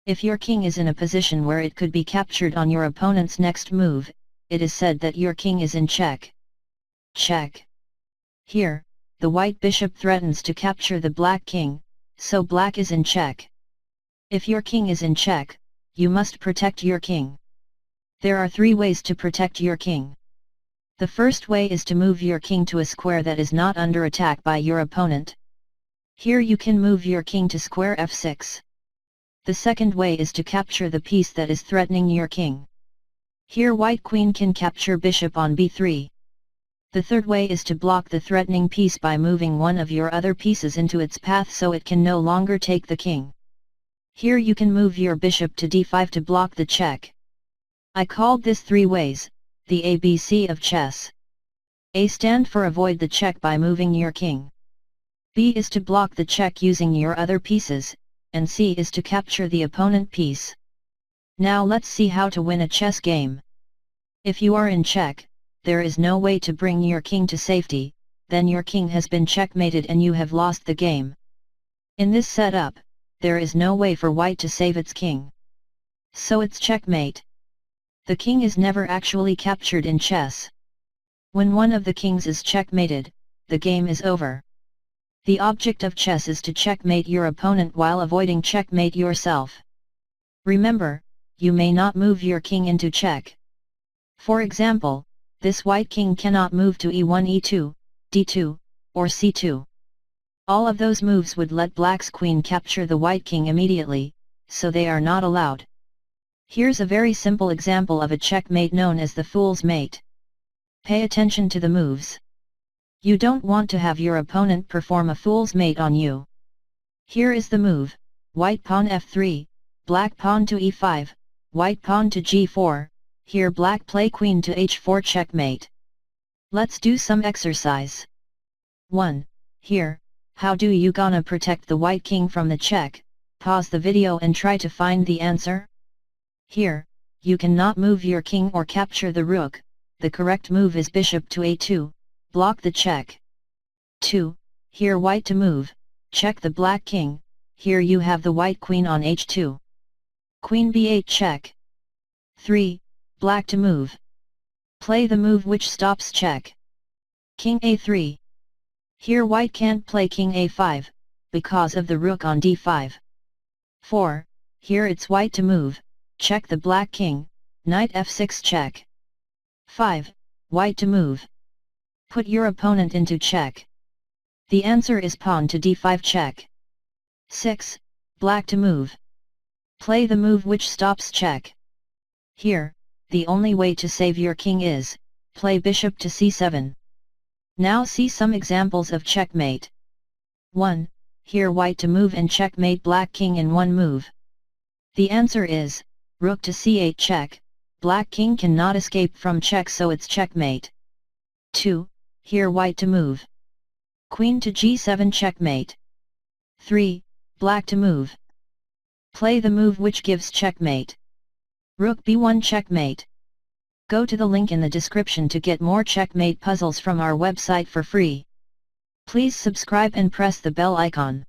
If your king is in a position where it could be captured on your opponent's next move, it is said that your king is in check. Check. Here, the white bishop threatens to capture the black king, so black is in check. If your king is in check, you must protect your king. There are 3 ways to protect your king. The first way is to move your king to a square that is not under attack by your opponent. Here you can move your king to square f6. The second way is to capture the piece that is threatening your king. Here white queen can capture bishop on b3. The third way is to block the threatening piece by moving one of your other pieces into its path so it can no longer take the king. Here you can move your bishop to d5 to block the check. I called this 3 ways, the ABC of chess. A stand for avoid the check by moving your king. B is to block the check using your other pieces, and C is to capture the opponent piece. Now let's see how to win a chess game. If you are in check, there is no way to bring your king to safety, then your king has been checkmated and you have lost the game. In this setup, there is no way for white to save its king. So it's checkmate. The king is never actually captured in chess. When one of the kings is checkmated, the game is over. The object of chess is to checkmate your opponent while avoiding checkmate yourself. Remember, you may not move your king into check. For example, this white king cannot move to e1, e2, d2, or c2. All of those moves would let black's queen capture the white king immediately, so they are not allowed. Here's a very simple example of a checkmate known as the fool's mate. Pay attention to the moves. You don't want to have your opponent perform a fool's mate on you. Here is the move: white pawn f3, black pawn to e5, white pawn to g4, here black play queen to h4 checkmate. Let's do some exercise. 1. Here, how do you gonna protect the white king from the check? Pause the video and try to find the answer. Here, you cannot move your king or capture the rook, the correct move is bishop to a2, block the check. 2. Here white to move, check the black king, here you have the white queen on h2. Queen b8 check. 3. Black to move. Play the move which stops check. King a3. Here white can't play king a5, because of the rook on d5. 4. Here it's white to move, check the black king, knight f6 check. 5. White to move. Put your opponent into check. The answer is pawn to d5 check. 6. Black to move. Play the move which stops check. Here, the only way to save your king is, play bishop to c7. Now see some examples of checkmate. 1. Here white to move and checkmate black king in one move. The answer is, rook to c8 check, black king cannot escape from check so it's checkmate. 2. Here white to move. Queen to g7 checkmate. 3. Black to move. Play the move which gives checkmate. Rook b1 checkmate. Go to the link in the description to get more checkmate puzzles from our website for free. Please subscribe and press the bell icon.